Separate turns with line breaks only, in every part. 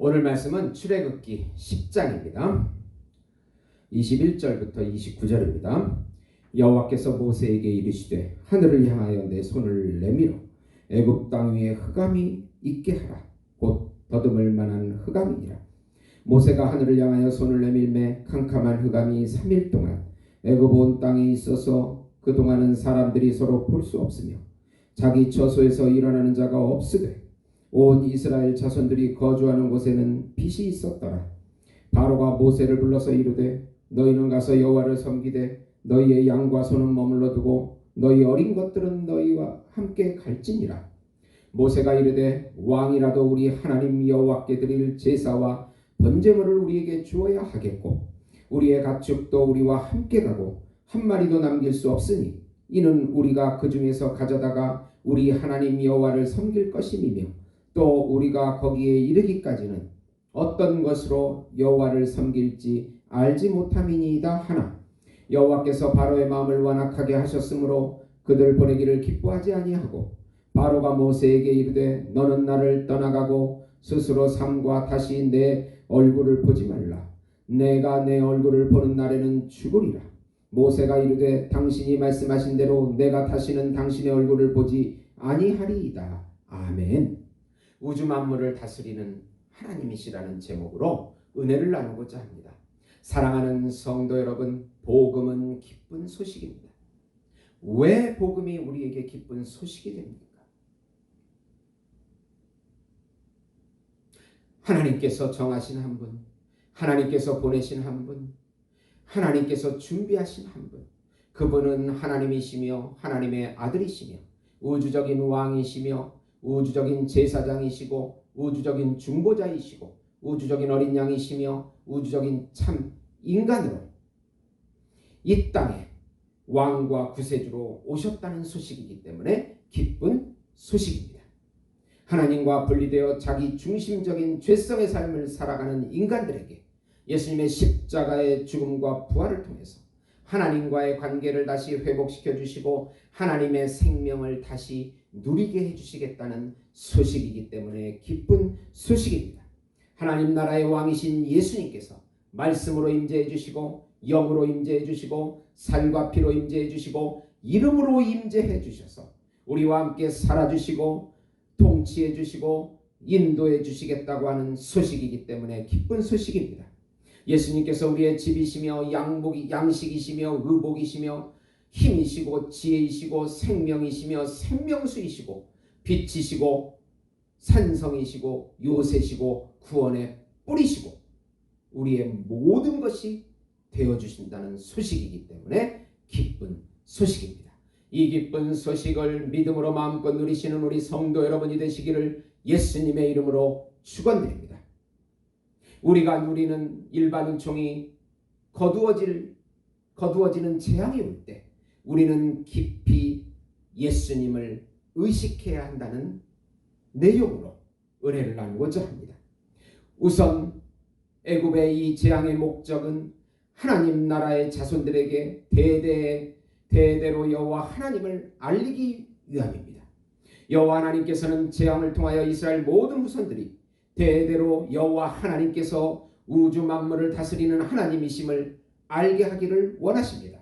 오늘 말씀은 출애굽기 10장입니다. 21절부터 29절입니다. 여호와께서 모세에게 이르시되 하늘을 향하여 내 손을 내밀어 애굽 땅 위에 흑암이 있게 하라. 곧 더듬을 만한 흑암이니라. 모세가 하늘을 향하여 손을 내밀매 캄캄한 흑암이 3일 동안 애굽 온 땅에 있어서 그동안은 사람들이 서로 볼 수 없으며 자기 처소에서 일어나는 자가 없으되 온 이스라엘 자손들이 거주하는 곳에는 빛이 있었더라. 바로가 모세를 불러서 이르되 너희는 가서 여호와를 섬기되 너희의 양과 소는 머물러 두고 너희 어린 것들은 너희와 함께 갈지니라. 모세가 이르되 왕이라도 우리 하나님 여호와께 드릴 제사와 번제물을 우리에게 주어야 하겠고 우리의 가축도 우리와 함께 가고 한 마리도 남길 수 없으니 이는 우리가 그 중에서 가져다가 우리 하나님 여호와를 섬길 것임이며 또 우리가 거기에 이르기까지는 어떤 것으로 여호와를 섬길지 알지 못함이니이다 하나 여호와께서 바로의 마음을 완악하게 하셨으므로 그들 보내기를 기뻐하지 아니하고 바로가 모세에게 이르되 너는 나를 떠나가고 스스로 삼과 다시 내 얼굴을 보지 말라. 내가 내 얼굴을 보는 날에는 죽으리라. 모세가 이르되 당신이 말씀하신 대로 내가 다시는 당신의 얼굴을 보지 아니하리이다. 아멘. 우주 만물을 다스리는 하나님이시라는 제목으로 은혜를 나누고자 합니다. 사랑하는 성도 여러분, 복음은 기쁜 소식입니다. 왜 복음이 우리에게 기쁜 소식이 됩니까? 하나님께서 정하신 한 분, 하나님께서 보내신 한 분, 하나님께서 준비하신 한 분, 그분은 하나님이시며 하나님의 아들이시며 우주적인 왕이시며 우주적인 제사장이시고 우주적인 중보자이시고 우주적인 어린 양이시며 우주적인 참 인간으로 이 땅에 왕과 구세주로 오셨다는 소식이기 때문에 기쁜 소식입니다. 하나님과 분리되어 자기 중심적인 죄성의 삶을 살아가는 인간들에게 예수님의 십자가의 죽음과 부활을 통해서 하나님과의 관계를 다시 회복시켜 주시고 하나님의 생명을 다시 누리게 해주시겠다는 소식이기 때문에 기쁜 소식입니다. 하나님 나라의 왕이신 예수님께서 말씀으로 임재해 주시고 영으로 임재해 주시고 살과 피로 임재해 주시고 이름으로 임재해 주셔서 우리와 함께 살아주시고 통치해 주시고 인도해 주시겠다고 하는 소식이기 때문에 기쁜 소식입니다. 예수님께서 우리의 집이시며 양식이시며 의복이시며 힘이시고 지혜이시고 생명이시며 생명수이시고 빛이시고 산성이시고 요새시고 구원의 뿌리시고 우리의 모든 것이 되어주신다는 소식이기 때문에 기쁜 소식입니다. 이 기쁜 소식을 믿음으로 마음껏 누리시는 우리 성도 여러분이 되시기를 예수님의 이름으로 축원드립니다. 우리가 누리는 일반 은총이 거두어지는 재앙이 올 때 우리는 깊이 예수님을 의식해야 한다는 내용으로 은혜를 나누고자 합니다. 우선 애굽의 이 재앙의 목적은 하나님 나라의 자손들에게 대대로 여호와 하나님을 알리기 위함입니다. 여호와 하나님께서는 재앙을 통하여 이스라엘 모든 후손들이 대대로 여호와 하나님께서 우주 만물을 다스리는 하나님이심을 알게 하기를 원하십니다.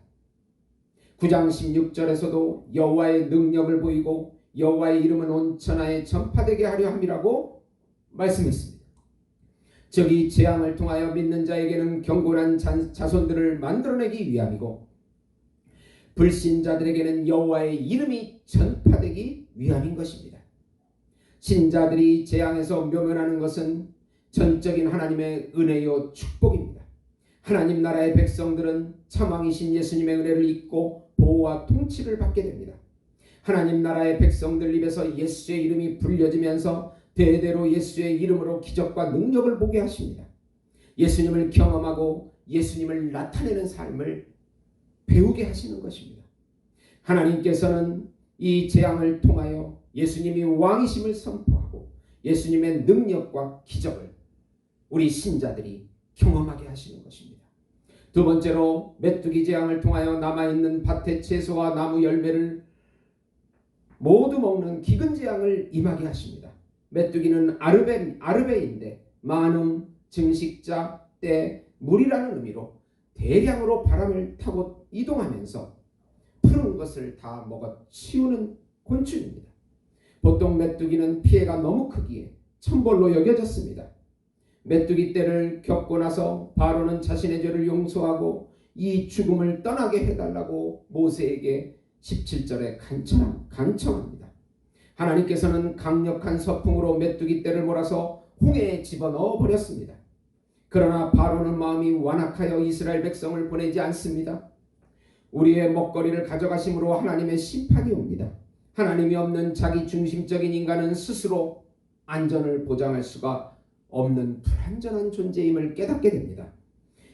9장 16절에서도 여호와의 능력을 보이고 여호와의 이름은 온 천하에 전파되게 하려 함이라고 말씀했습니다. 즉 이 재앙을 통하여 믿는 자에게는 경건한 자손들을 만들어내기 위함이고 불신자들에게는 여호와의 이름이 전파되기 위함인 것입니다. 신자들이 재앙에서 묘면하는 것은 전적인 하나님의 은혜요 축복입니다. 하나님 나라의 백성들은 참왕이신 예수님의 은혜를 잊고 보호와 통치를 받게 됩니다. 하나님 나라의 백성들 입에서 예수의 이름이 불려지면서 대대로 예수의 이름으로 기적과 능력을 보게 하십니다. 예수님을 경험하고 예수님을 나타내는 삶을 배우게 하시는 것입니다. 하나님께서는 이 재앙을 통하여 예수님이 왕이심을 선포하고 예수님의 능력과 기적을 우리 신자들이 경험하게 하시는 것입니다. 두 번째로 메뚜기 재앙을 통하여 남아있는 밭의 채소와 나무 열매를 모두 먹는 기근 재앙을 임하게 하십니다. 메뚜기는 아르베인데 만움, 증식자, 때, 물이라는 의미로 대량으로 바람을 타고 이동하면서 푸른 것을 다 먹어 치우는 곤충입니다. 보통 메뚜기는 피해가 너무 크기에 천벌로 여겨졌습니다. 메뚜기 떼를 겪고 나서 바로는 자신의 죄를 용서하고 이 죽음을 떠나게 해달라고 모세에게 17절에 간청합니다. 하나님께서는 강력한 서풍으로 메뚜기 떼를 몰아서 홍해에 집어넣어 버렸습니다. 그러나 바로는 마음이 완악하여 이스라엘 백성을 보내지 않습니다. 우리의 먹거리를 가져가심으로 하나님의 심판이 옵니다. 하나님이 없는 자기 중심적인 인간은 스스로 안전을 보장할 수가 없는 불완전한 존재임을 깨닫게 됩니다.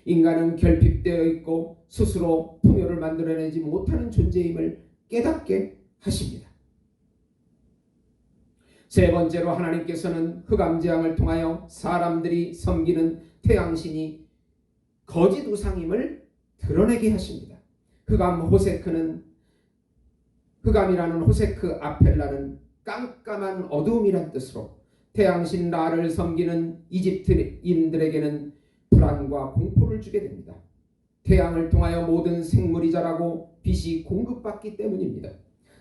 인간은 결핍되어 있고 스스로 풍요를 만들어내지 못하는 존재임을 깨닫게 하십니다. 세 번째로 하나님께서는 흑암재앙을 통하여 사람들이 섬기는 태양신이 거짓 우상임을 드러내게 하십니다. 흑암이라는 호세크 아펠라는 깜깜한 어두움이란 뜻으로 태양신 라를 섬기는 이집트인들에게는 불안과 공포를 주게 됩니다. 태양을 통하여 모든 생물이 자라고 빛이 공급받기 때문입니다.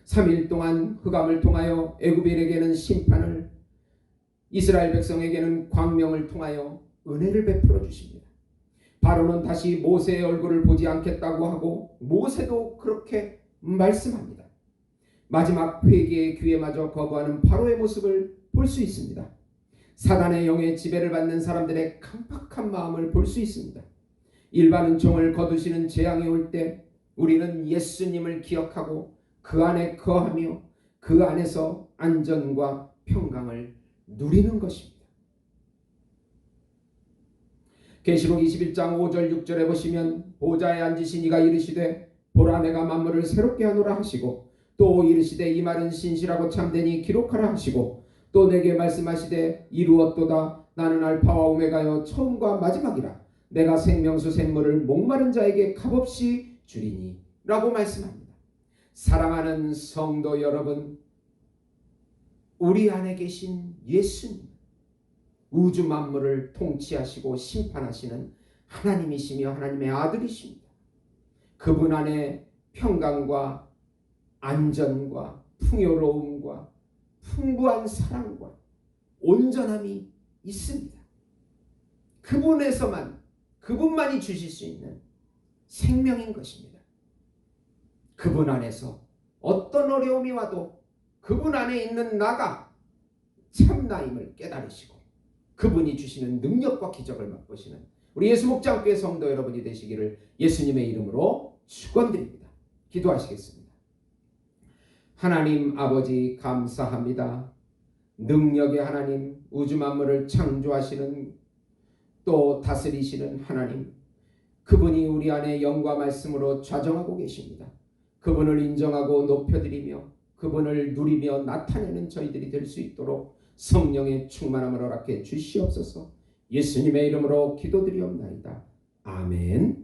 3일 동안 흑암을 통하여 애굽인에게는 심판을, 이스라엘 백성에게는 광명을 통하여 은혜를 베풀어 주십니다. 바로는 다시 모세의 얼굴을 보지 않겠다고 하고 모세도 그렇게 말씀합니다. 마지막 회개의 기회마저 거부하는 바로의 모습을 볼 수 있습니다. 사단의 영의 지배를 받는 사람들의 강팍한 마음을 볼 수 있습니다. 일반 은총을 거두시는 재앙이 올 때 우리는 예수님을 기억하고 그 안에 거하며 그 안에서 안전과 평강을 누리는 것입니다. 계시록 21장 5절 6절에 보시면 보좌에 앉으신 이가 이르시되 보라 내가 만물을 새롭게 하노라 하시고 또 이르시되 이 말은 신실하고 참되니 기록하라 하시고 또 내게 말씀하시되 이루었도다 나는 알파와 오메가여 처음과 마지막이라 내가 생명수 샘물을 목마른 자에게 값없이 주리니 라고 말씀합니다. 사랑하는 성도 여러분, 우리 안에 계신 예수님, 우주 만물을 통치하시고 심판하시는 하나님이시며 하나님의 아들이십니다. 그분 안에 평강과 안전과 풍요로움과 풍부한 사랑과 온전함이 있습니다. 그분만이 주실 수 있는 생명인 것입니다. 그분 안에서 어떤 어려움이 와도 그분 안에 있는 나가 참나임을 깨달으시고 그분이 주시는 능력과 기적을 맛보시는 우리 예수 목장교회 성도 여러분이 되시기를 예수님의 이름으로 축원드립니다. 기도하시겠습니다. 하나님 아버지 감사합니다. 능력의 하나님, 우주 만물을 창조하시는 또 다스리시는 하나님, 그분이 우리 안에 영과 말씀으로 좌정하고 계십니다. 그분을 인정하고 높여드리며 그분을 누리며 나타내는 저희들이 될 수 있도록 성령의 충만함을 허락해 주시옵소서. 예수님의 이름으로 기도드리옵나이다. 아멘.